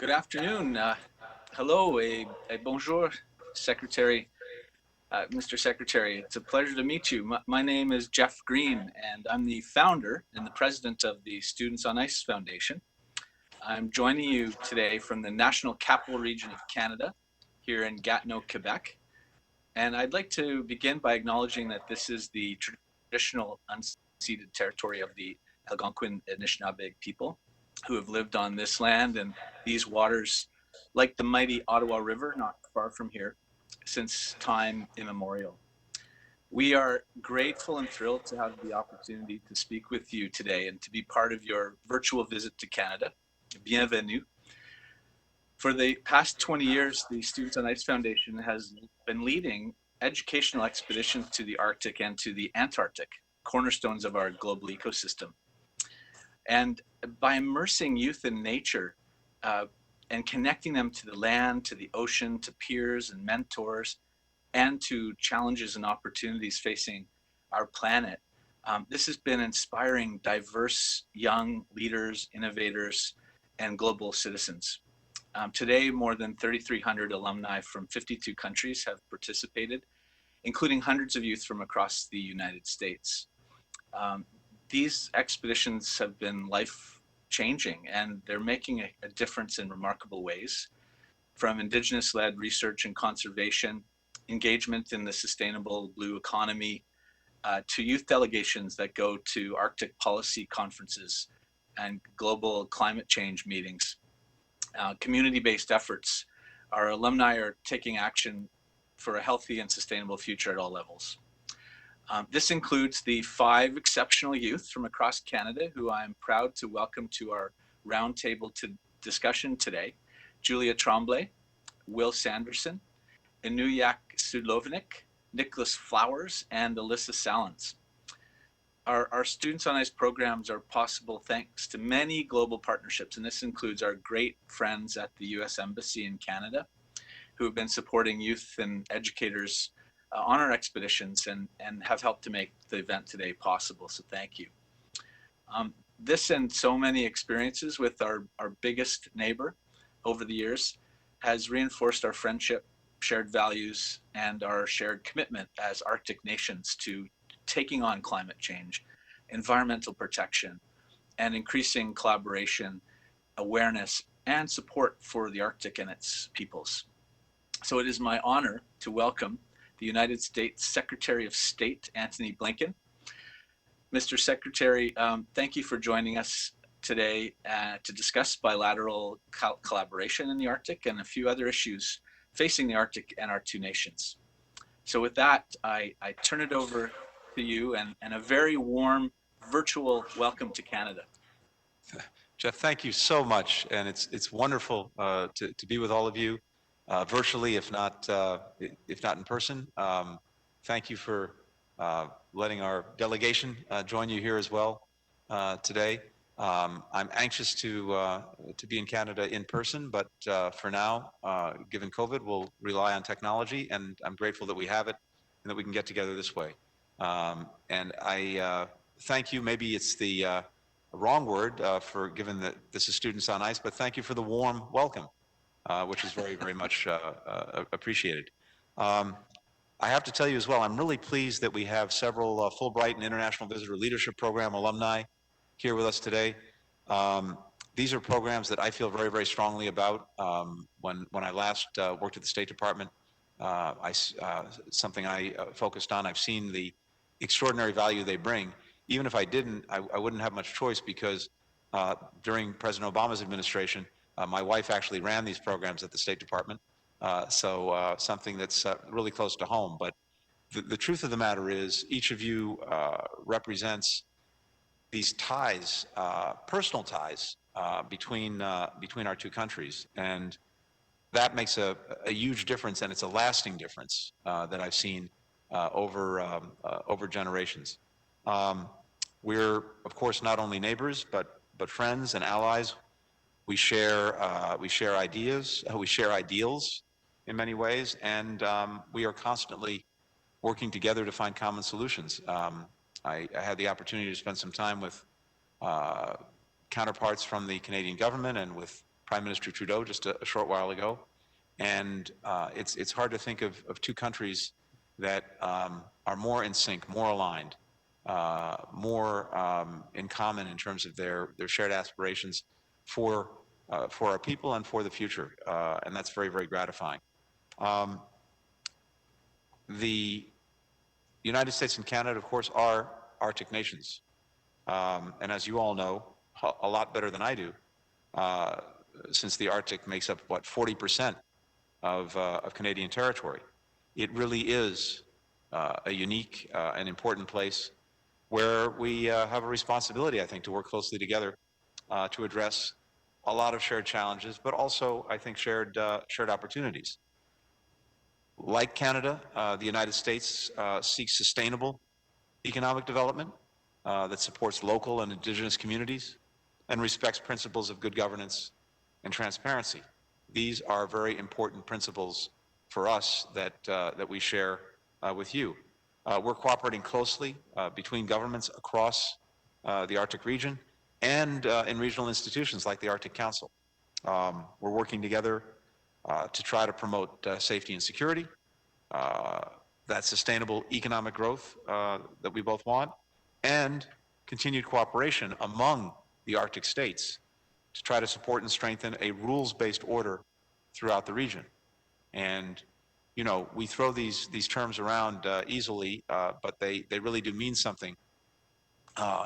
Good afternoon. Hello, a bonjour, Secretary, Mr. Secretary. It's a pleasure to meet you. My name is Jeff Green, and I'm the founder and the president of the Students on Ice Foundation. I'm joining you today from the National Capital Region of Canada, here in Gatineau, Quebec. And I'd like to begin by acknowledging that this is the traditional unceded territory of the Algonquin Anishinaabe people who have lived on this land and these waters, like the mighty Ottawa River, not far from here, since time immemorial. We are grateful and thrilled to have the opportunity to speak with you today and to be part of your virtual visit to Canada. Bienvenue. For the past 20 years, the Students on Ice Foundation has been leading educational expeditions to the Arctic and to the Antarctic, cornerstones of our global ecosystem. And by immersing youth in nature and connecting them to the land, to the ocean, to peers and mentors, and to challenges and opportunities facing our planet, this has been inspiring diverse young leaders, innovators, and global citizens. Today, more than 3,300 alumni from 52 countries have participated, including hundreds of youth from across the United States. These expeditions have been life-changing, and they're making a difference in remarkable ways, from Indigenous-led research and conservation, engagement in the sustainable blue economy, to youth delegations that go to Arctic policy conferences and global climate change meetings. Community-based efforts. Our alumni are taking action for a healthy and sustainable future at all levels. This includes the 5 exceptional youth from across Canada who I'm proud to welcome to our roundtable discussion today. Julia Tremblay, Will Sanderson, Inuyak Sudlovnik, Nicholas Flowers, and Alyssa Salins. Our Students on Ice programs are possible thanks to many global partnerships, and this includes our great friends at the US Embassy in Canada, who have been supporting youth and educators on our expeditions and have helped to make the event today possible, so thank you. This and so many experiences with our biggest neighbor over the years has reinforced our friendship, shared values, and our shared commitment as Arctic nations to taking on climate change, environmental protection, and increasing collaboration, awareness, and support for the Arctic and its peoples. So it is my honor to welcome the United States Secretary of State, Antony Blinken. Mr. Secretary, thank you for joining us today to discuss bilateral collaboration in the Arctic and a few other issues facing the Arctic and our two nations. So with that, I turn it over to you and a very warm virtual welcome to Canada. Jeff, thank you so much, and it's wonderful to be with all of you virtually, if not in person. Thank you for letting our delegation join you here as well today. I'm anxious to be in Canada in person, but for now, given COVID, we'll rely on technology, and I'm grateful that we have it and that we can get together this way. And I thank you. Maybe it's the wrong word for given that this is Students on Ice, but thank you for the warm welcome, which is very, very much appreciated. I have to tell you as well, I'm really pleased that we have several Fulbright and International Visitor Leadership Program alumni here with us today. These are programs that I feel very, very strongly about. When I last worked at the State Department, something I focused on, I've seen the extraordinary value they bring. Even if I didn't, I wouldn't have much choice because during President Obama's administration, my wife actually ran these programs at the State Department. So something that's really close to home. But the truth of the matter is each of you represents these ties, personal ties between our two countries. And that makes a huge difference, and it's a lasting difference that I've seen over generations. We're, of course, not only neighbors, but friends and allies. We share ideas, we share ideals in many ways, and we are constantly working together to find common solutions. I had the opportunity to spend some time with counterparts from the Canadian government and with Prime Minister Trudeau just a short while ago. And it's hard to think of two countries that are more in sync, more aligned, more in common in terms of their shared aspirations for our people and for the future. And that's very, very gratifying. The United States and Canada, of course, are Arctic nations. And as you all know, a lot better than I do, since the Arctic makes up, what, 40% of Canadian territory. It really is a unique and important place where we have a responsibility, I think, to work closely together to address a lot of shared challenges, but also, I think, shared opportunities. Like Canada, the United States seeks sustainable economic development that supports local and indigenous communities and respects principles of good governance and transparency. These are very important principles for us that we share with you. We're cooperating closely between governments across the Arctic region and in regional institutions like the Arctic Council. We're working together to try to promote safety and security, that sustainable economic growth that we both want, and continued cooperation among the Arctic states to try to support and strengthen a rules-based order throughout the region. And, you know, we throw these terms around easily, but they really do mean something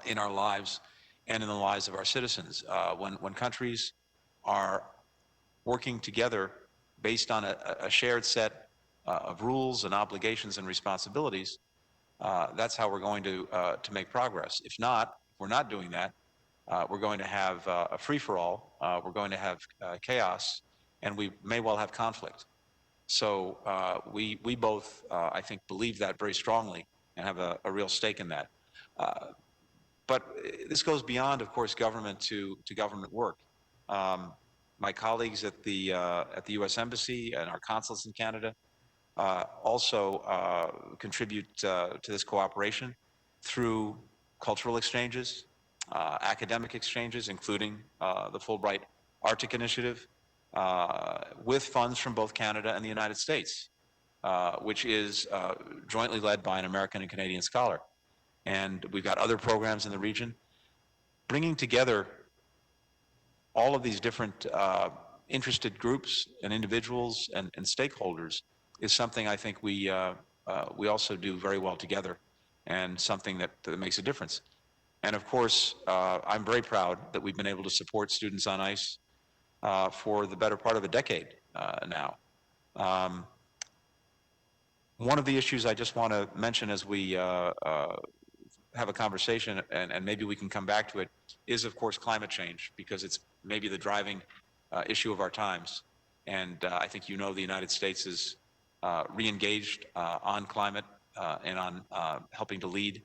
in our lives and in the lives of our citizens. When countries are working together based on a shared set of rules and obligations and responsibilities, that's how we're going to make progress. If not, if we're not doing that, we're going to have a free-for-all, we're going to have chaos, and we may well have conflict. So we both, I think, believe that very strongly and have a real stake in that. But this goes beyond, of course, government to government work. My colleagues at the U.S. Embassy and our consulates in Canada also contribute to this cooperation through cultural exchanges, academic exchanges, including the Fulbright Arctic Initiative, with funds from both Canada and the United States, which is jointly led by an American and Canadian scholar. And we've got other programs in the region. Bringing together all of these different interested groups and individuals and stakeholders is something I think we also do very well together, and something that makes a difference. And of course, I'm very proud that we've been able to support Students on Ice for the better part of a decade now. One of the issues I just want to mention as we have a conversation, and maybe we can come back to it, is of course climate change, because it's maybe the driving issue of our times. And I think you know the United States is re-engaged on climate and on helping to lead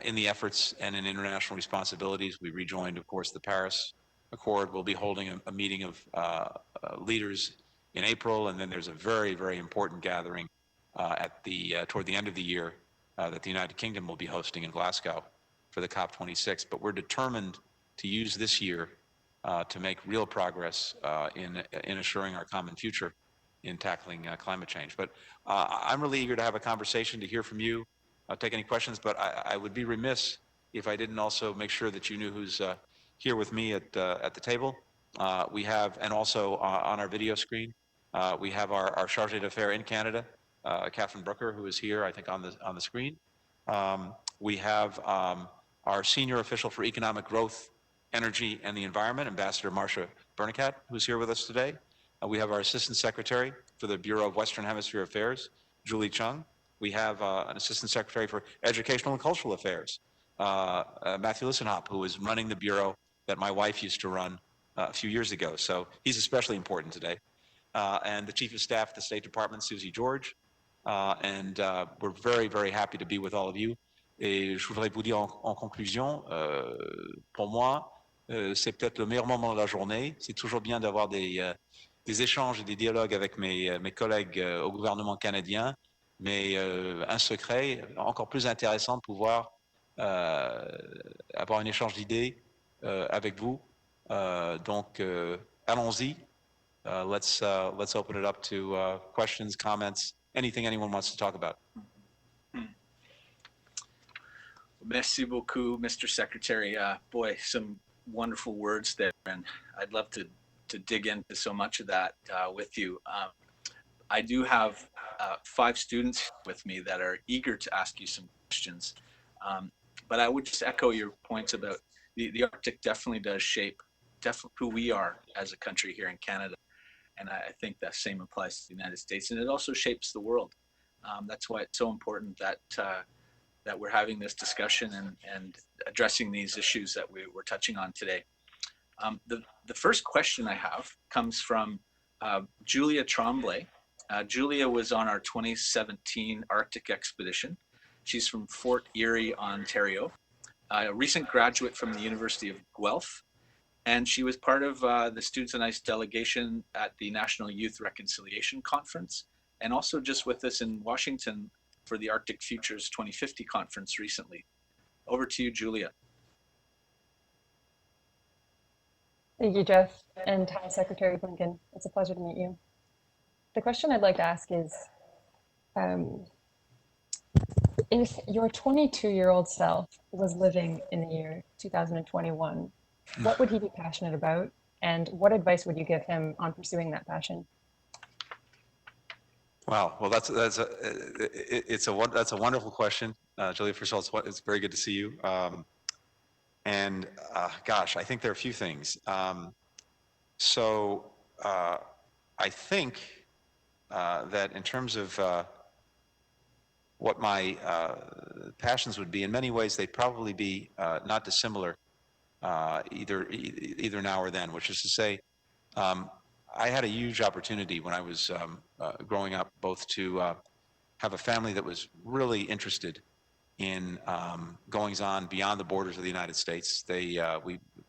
in the efforts and in international responsibilities. We rejoined, of course, the Paris Accord. We'll be holding a meeting of leaders in April, and then there's a very, very important gathering toward the end of the year that the United Kingdom will be hosting in Glasgow for the COP26. But we're determined to use this year to make real progress in assuring our common future in tackling climate change. But I'm really eager to have a conversation, to hear from you. I'll take any questions, but I would be remiss if I didn't also make sure that you knew who's here with me at the table. We have, and also on our video screen, we have our Chargé d'Affaires in Canada, Catherine Brooker, who is here, I think, on the screen. We have our senior official for economic growth, energy, and the environment, Ambassador Marcia Bernicat, who's here with us today. We have our Assistant Secretary for the Bureau of Western Hemisphere Affairs, Julie Chung. We have an Assistant Secretary for Educational and Cultural Affairs, Matthew Lissenhop, who is running the bureau that my wife used to run a few years ago. So he's especially important today. And the Chief of Staff at the State Department, Susie George. And we're very, very happy to be with all of you. Et je voudrais vous dire en conclusion, pour moi, c'est peut-être le meilleur moment de la journée. C'est toujours bien d'avoir des échanges et des dialogues avec mes collègues au gouvernement canadien, mais un secret encore plus intéressant de pouvoir avoir un échange d'idées avec vous. Donc, allons-y. Let's open it up to questions, comments, anything anyone wants to talk about. Merci beaucoup, Mr. Secretary. Boy, some wonderful words there, and I'd love to dig into so much of that with you. I do have 5 students with me that are eager to ask you some questions, but I would just echo your points about the Arctic definitely does shape who we are as a country here in Canada, and I think that same applies to the United States, and it also shapes the world. That's why it's so important that that we're having this discussion and addressing these issues that we're touching on today. The first question I have comes from Julia Tremblay. Julia was on our 2017 Arctic expedition. She's from Fort Erie, Ontario, a recent graduate from the University of Guelph, and she was part of the Students and Ice delegation at the National Youth Reconciliation Conference, and also just with us in Washington for the Arctic Futures 2050 conference recently. Over to you, Julia. Thank you, Jeff, and hi, Secretary Blinken. It's a pleasure to meet you. The question I'd like to ask is, if your 22-year-old self was living in the year 2021, what would he be passionate about, and what advice would you give him on pursuing that passion? Wow. Well, that's a wonderful question, Julia. First of all, it's very good to see you. Gosh, I think there are a few things. I think that in terms of what my passions would be, in many ways they'd probably be not dissimilar either now or then. Which is to say, I had a huge opportunity when I was growing up, both to have a family that was really interested in goings-on beyond the borders of the United States.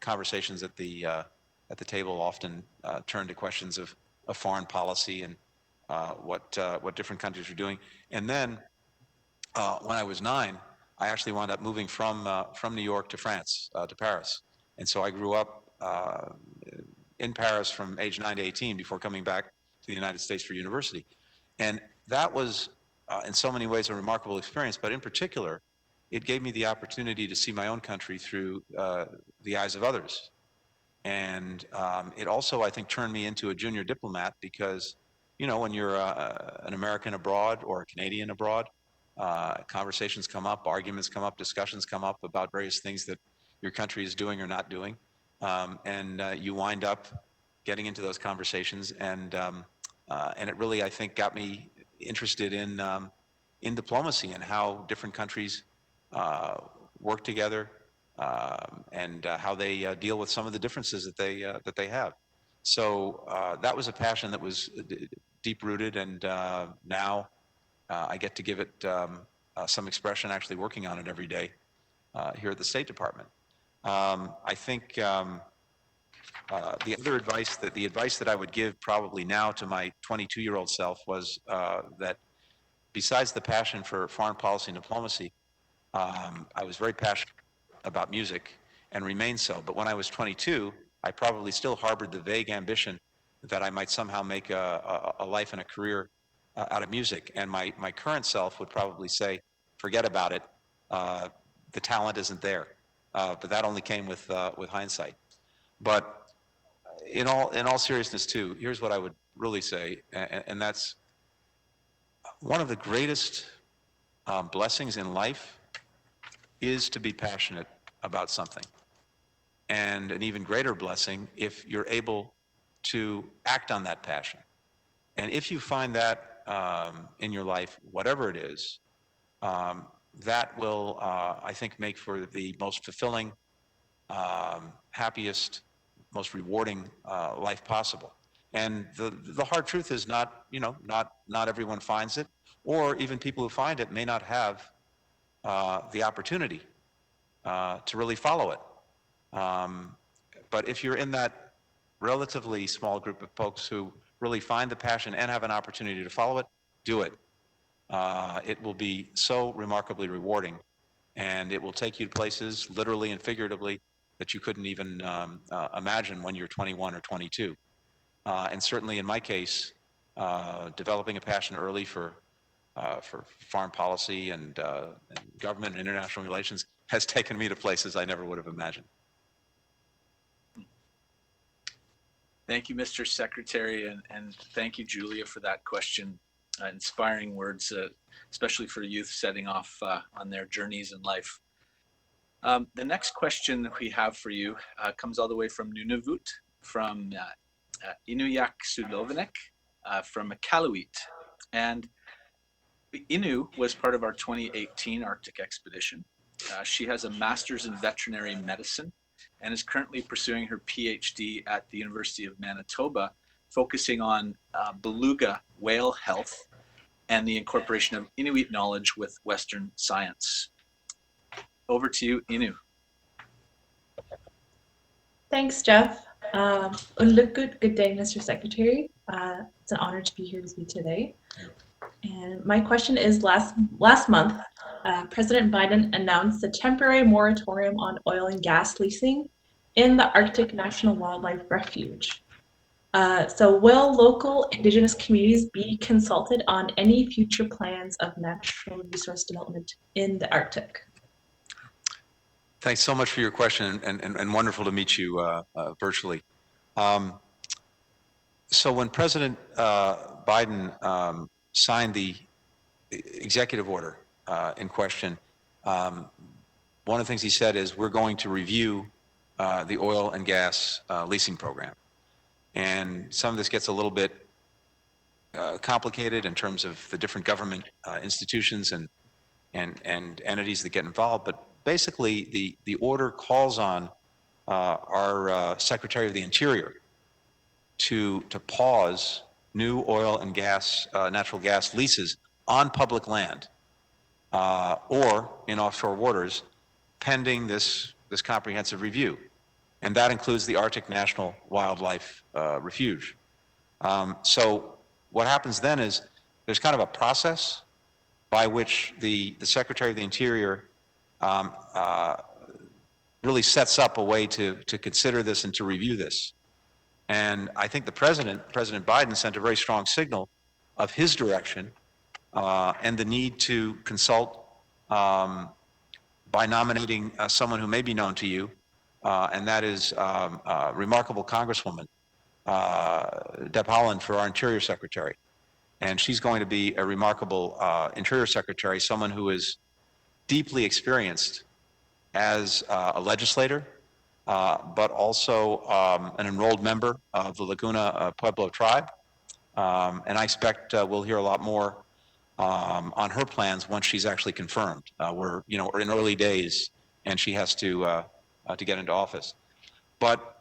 Conversations at the table often turned to questions of foreign policy and what different countries were doing. And then when I was 9, I actually wound up moving from New York to France, to Paris. And so I grew up in Paris from age 9 to 18 before coming back to the United States for university. And that was, in so many ways, a remarkable experience, but in particular, it gave me the opportunity to see my own country through the eyes of others. And it also, I think, turned me into a junior diplomat because, you know, when you're an American abroad or a Canadian abroad, conversations come up, arguments come up, discussions come up about various things that your country is doing or not doing. And you wind up getting into those conversations, and it really, I think, got me interested in diplomacy and how different countries work together, and how they deal with some of the differences that they have. So that was a passion that was deep-rooted, and now I get to give it some expression, actually working on it every day here at the State Department. I think the advice that I would give probably now to my 22-year-old self was that besides the passion for foreign policy and diplomacy, I was very passionate about music and remain so. But when I was 22, I probably still harbored the vague ambition that I might somehow make a life and a career out of music. And my current self would probably say, forget about it. The talent isn't there. But that only came with hindsight. But in all seriousness, too, here's what I would really say, and that's one of the greatest blessings in life is to be passionate about something. And an even greater blessing if you're able to act on that passion. And if you find that in your life, whatever it is, that will, I think, make for the most fulfilling, happiest, most rewarding life possible. And the hard truth is not everyone finds it, or even people who find it may not have the opportunity to really follow it. But if you're in that relatively small group of folks who really find the passion and have an opportunity to follow it, do it. It will be so remarkably rewarding, and it will take you to places, literally and figuratively, that you couldn't even imagine when you're 21 or 22. and certainly in my case, developing a passion early for foreign policy and government and international relations has taken me to places I never would have imagined. Thank you, Mr. Secretary, and thank you, Julia, for that question. Inspiring words, especially for youth setting off on their journeys in life. The next question that we have for you comes all the way from Nunavut, from Inuyak Sudovinek, from Iqaluit. And Inu was part of our 2018 Arctic expedition. She has a master's in veterinary medicine and is currently pursuing her PhD at the University of Manitoba, focusing on beluga whale health and the incorporation of Inuit knowledge with Western science. Over to you, Inu. Thanks, Jeff. Good day, Mr. Secretary. It's an honor to be here with you today. And my question is, last month, President Biden announced a temporary moratorium on oil and gas leasing in the Arctic National Wildlife Refuge. So will local Indigenous communities be consulted on any future plans of natural resource development in the Arctic? Thanks so much for your question, and wonderful to meet you virtually. So when President Biden signed the executive order in question, one of the things he said is we're going to review the oil and gas leasing program. And some of this gets a little bit complicated in terms of the different government institutions and entities that get involved. But basically, the order calls on our Secretary of the Interior to pause new oil and gas, natural gas leases on public land or in offshore waters, pending this comprehensive review. And that includes the Arctic National Wildlife Refuge. So what happens then is there's kind of a process by which the Secretary of the Interior really sets up a way to consider this and to review this. And I think President Biden, sent a very strong signal of his direction and the need to consult by nominating someone who may be known to you, and that is remarkable Congresswoman Deb Haaland for our Interior Secretary. And she's going to be a remarkable Interior Secretary, someone who is deeply experienced as a legislator, but also an enrolled member of the Laguna Pueblo tribe. And I expect we'll hear a lot more on her plans once she's actually confirmed. We're in early days, and she has to get into office. But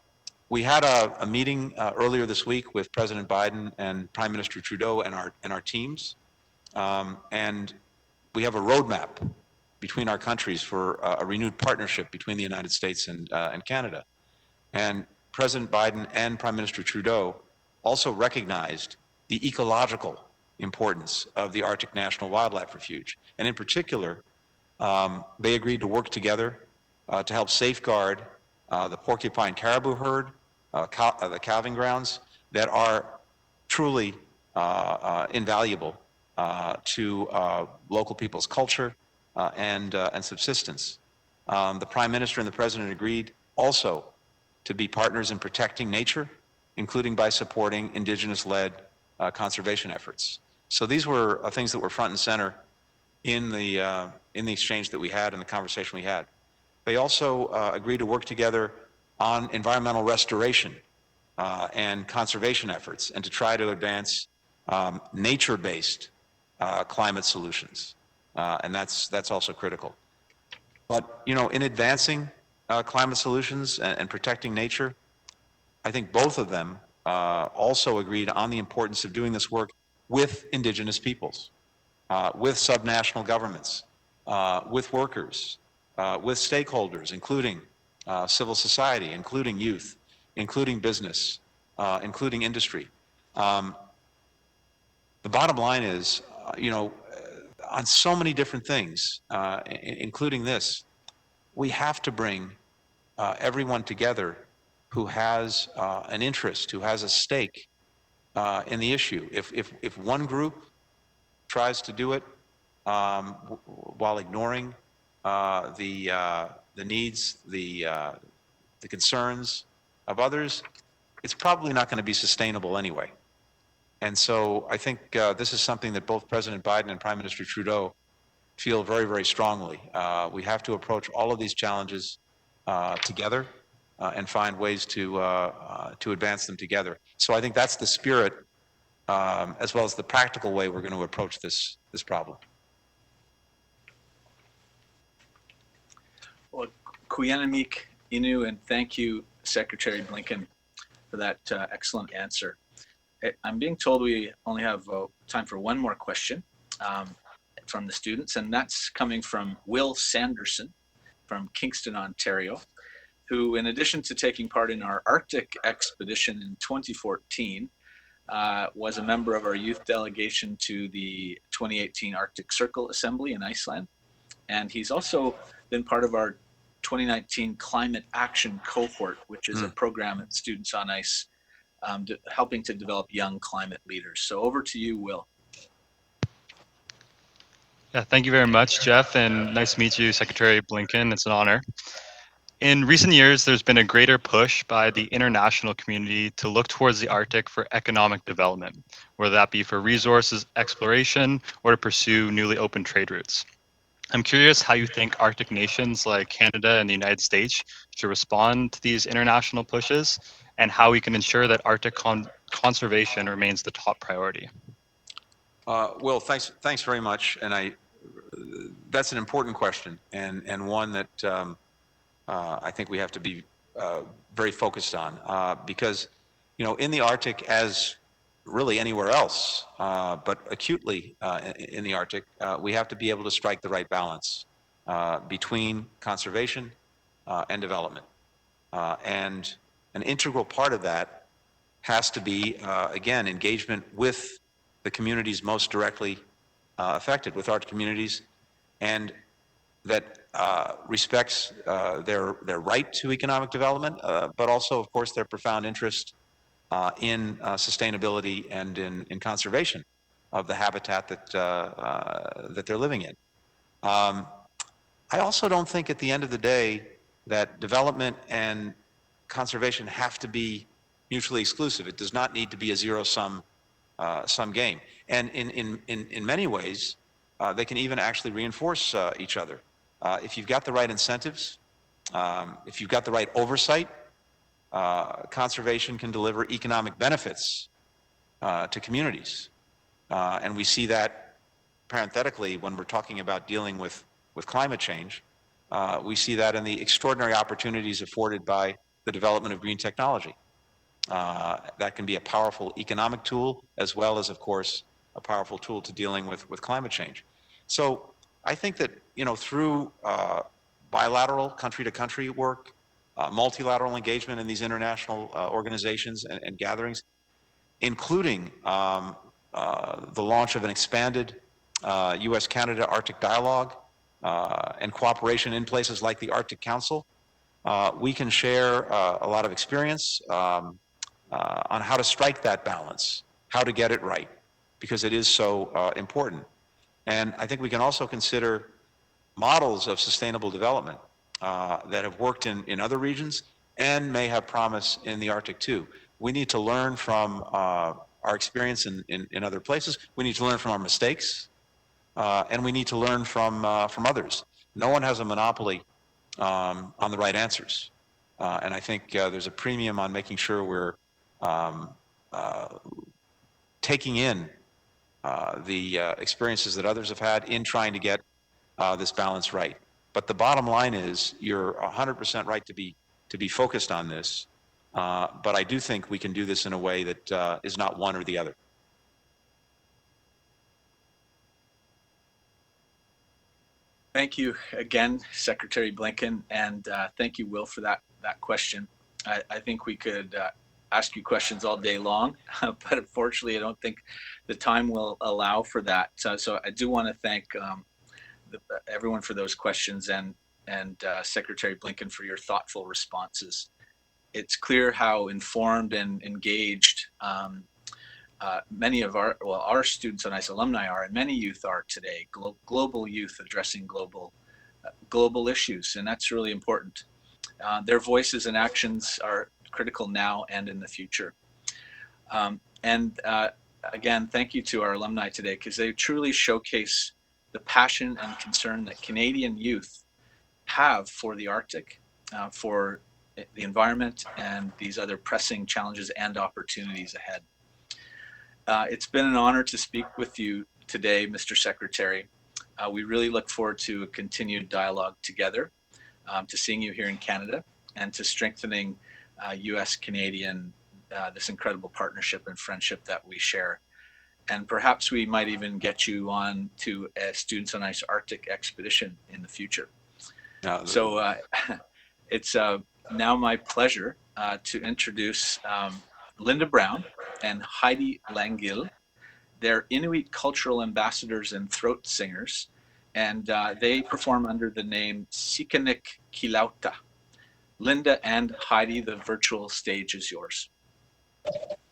we had a meeting earlier this week with President Biden and Prime Minister Trudeau and our teams, and we have a roadmap between our countries for a renewed partnership between the United States and Canada. And President Biden and Prime Minister Trudeau also recognized the ecological importance of the Arctic National Wildlife Refuge. And in particular, they agreed to work together to help safeguard the porcupine caribou herd, the calving grounds that are truly invaluable to local people's culture and subsistence. The Prime Minister and the President agreed also to be partners in protecting nature, including by supporting Indigenous-led conservation efforts. So these were things that were front and center in the exchange that we had and the conversation we had. They also agreed to work together on environmental restoration and conservation efforts, and to try to advance nature-based climate solutions. And that's also critical. But, in advancing climate solutions and protecting nature, I think both of them also agreed on the importance of doing this work with Indigenous peoples, with subnational governments, with workers, with stakeholders, including civil society, including youth, including business, including industry. The bottom line is, on so many different things, including this, we have to bring everyone together who has an interest, who has a stake in the issue. If one group tries to do it while ignoring the needs, the concerns of others, it's probably not going to be sustainable anyway. And so I think this is something that both President Biden and Prime Minister Trudeau feel very, very strongly. We have to approach all of these challenges together and find ways to advance them together. So I think that's the spirit, as well as the practical way we're going to approach this problem. Well, Kuyanamik Inu, and thank you, Secretary Blinken, for that excellent answer. I'm being told we only have time for one more question from the students, and that's coming from Will Sanderson from Kingston, Ontario, who, in addition to taking part in our Arctic expedition in 2014, was a member of our youth delegation to the 2018 Arctic Circle Assembly in Iceland. And he's also been part of our 2019 Climate Action Cohort, which is a program at Students on Ice, helping to develop young climate leaders. So over to you, Will. Yeah, thank you very much, Jeff, and nice to meet you, Secretary Blinken. It's an honor. In recent years, there's been a greater push by the international community to look towards the Arctic for economic development, whether that be for resources exploration or to pursue newly open trade routes. I'm curious how you think Arctic nations like Canada and the United States should respond to these international pushes, and how we can ensure that Arctic conservation remains the top priority. Will, thanks very much, and that's an important question, and one that I think we have to be very focused on, because in the Arctic, as really anywhere else, but acutely in the Arctic, we have to be able to strike the right balance between conservation and development, and an integral part of that has to be, again, engagement with the communities most directly affected, with Arctic communities, and that respects their right to economic development, but also, of course, their profound interest in sustainability and in conservation of the habitat that they're living in. I also don't think at the end of the day that development and conservation have to be mutually exclusive. It does not need to be a zero-sum game. And in many ways, they can even actually reinforce each other. If you've got the right incentives, if you've got the right oversight, conservation can deliver economic benefits to communities. And we see that parenthetically when we're talking about dealing with climate change. We see that in the extraordinary opportunities afforded by the development of green technology. That can be a powerful economic tool, as well as, of course, a powerful tool to dealing with climate change. So I think that, through bilateral country-to-country work, multilateral engagement in these international organizations and gatherings, including the launch of an expanded U.S.-Canada Arctic dialogue and cooperation in places like the Arctic Council, we can share a lot of experience on how to strike that balance, how to get it right, because it is so important. And I think we can also consider models of sustainable development that have worked in other regions and may have promise in the Arctic too. We need to learn from our experience in other places. We need to learn from our mistakes, and we need to learn from others. No one has a monopoly on the right answers, and I think there's a premium on making sure we're taking in the experiences that others have had in trying to get this balance right. But the bottom line is, you're 100% right to be focused on this. But I do think we can do this in a way that is not one or the other. Thank you again, Secretary Blinken, and thank you, Will, for that question. I think we could ask you questions all day long, but unfortunately, I don't think the time will allow for that. So I do want to thank everyone for those questions, and Secretary Blinken for your thoughtful responses. It's clear how informed and engaged many of our students on ICE alumni are, and many youth are today, global youth addressing global issues, and that's really important. Their voices and actions are critical now and in the future. And again, thank you to our alumni today, because they truly showcase the passion and concern that Canadian youth have for the Arctic, for the environment, and these other pressing challenges and opportunities ahead. It's been an honor to speak with you today, Mr. Secretary. We really look forward to a continued dialogue together, to seeing you here in Canada, and to strengthening U.S.-Canadian, this incredible partnership and friendship that we share. And perhaps we might even get you on to a Students on Ice Arctic expedition in the future. So it's now my pleasure to introduce Linda Brown and Heidi Langille. They're Inuit cultural ambassadors and throat singers, and they perform under the name Sikanik Kilauta. Linda and Heidi, the virtual stage is yours.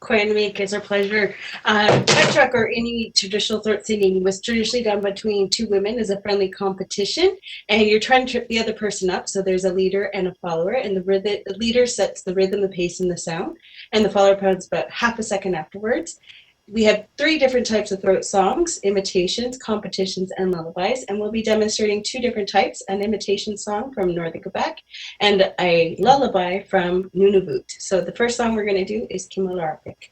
Quanamic, it's our pleasure. Tetruk, or Inuit traditional throat singing, was traditionally done between two women as a friendly competition, and you're trying to trip the other person up. So there's a leader and a follower, and the leader sets the rhythm, the pace, and the sound, and the follower comes about half a second afterwards. We have 3 different types of throat songs: imitations, competitions, and lullabies. And we'll be demonstrating 2 different types: an imitation song from Northern Quebec and a lullaby from Nunavut. So the first song we're going to do is Kimalarpik.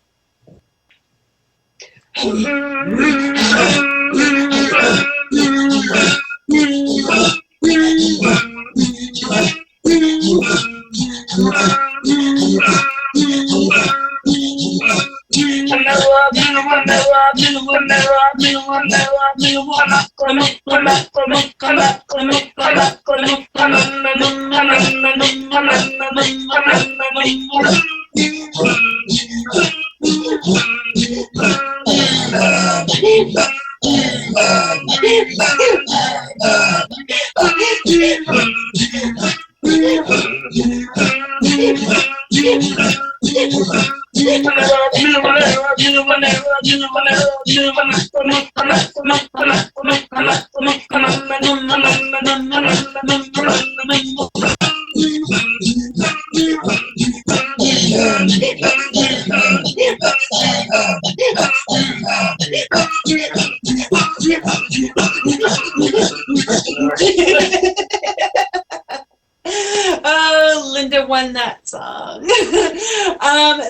Oh, Linda won that song.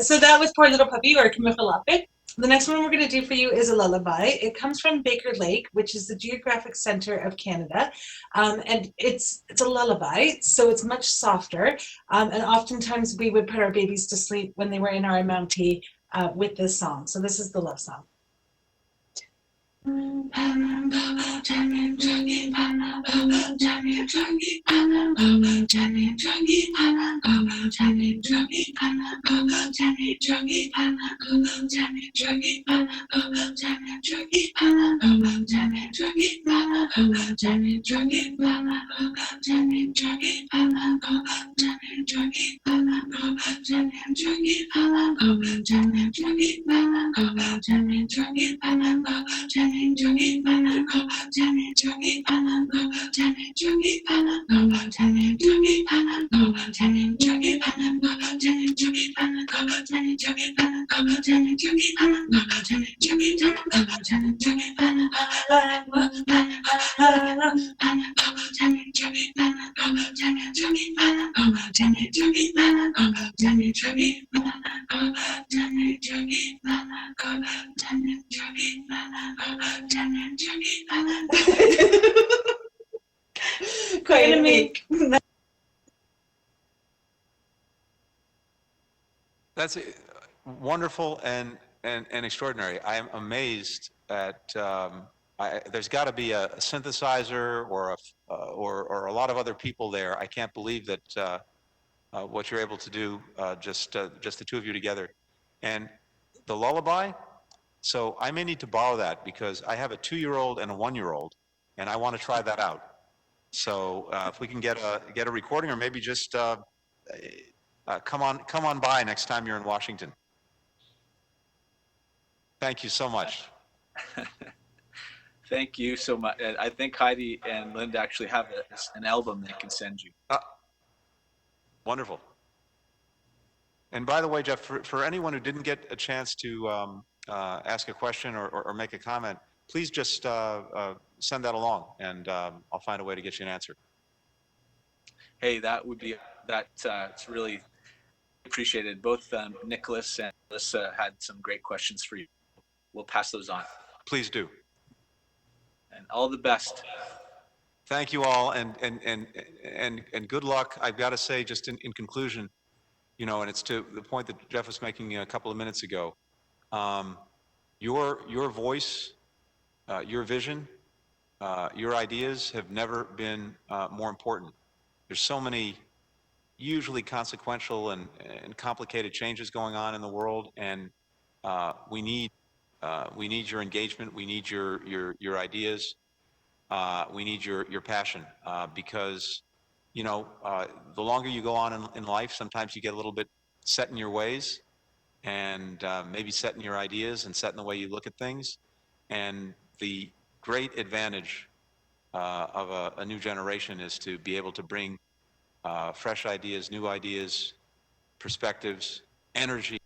So that was Poor Little Puppy, or Kimifalapik. The next one we're going to do for you is a lullaby. It comes from Baker Lake, which is the geographic center of Canada, and it's a lullaby, so it's much softer. And oftentimes we would put our babies to sleep when they were in our Mountie with this song. So this is the love song. Quite unique. That's wonderful and extraordinary. I am amazed at. There's got to be a synthesizer or a lot of other people there. I can't believe that what you're able to do, just the two of you together, and the lullaby. So I may need to borrow that because I have a 2-year-old and a 1-year-old, and I want to try that out. So if we can get a recording, or maybe just come on by next time you're in Washington. Thank you so much. Thank you so much. I think Heidi and Linda actually have an album they can send you. Wonderful. And by the way, Jeff, for anyone who didn't get a chance to ask a question or make a comment, please just send that along, and I'll find a way to get you an answer. Hey, it's really appreciated. Both Nicholas and Melissa had some great questions for you. We'll pass those on. Please do. And all the best. Thank you all, and good luck. I've got to say, just in conclusion, you know, and it's to the point that Jeff was making a couple of minutes ago. Your voice, your vision, your ideas have never been more important. There's so many usually consequential and complicated changes going on in the world, and we need your engagement. We need your ideas. We need your passion, because, you know, the longer you go on in life, sometimes you get a little bit set in your ways, and maybe set in your ideas and set in the way you look at things. And the great advantage of a new generation is to be able to bring fresh ideas, new ideas, perspectives, energy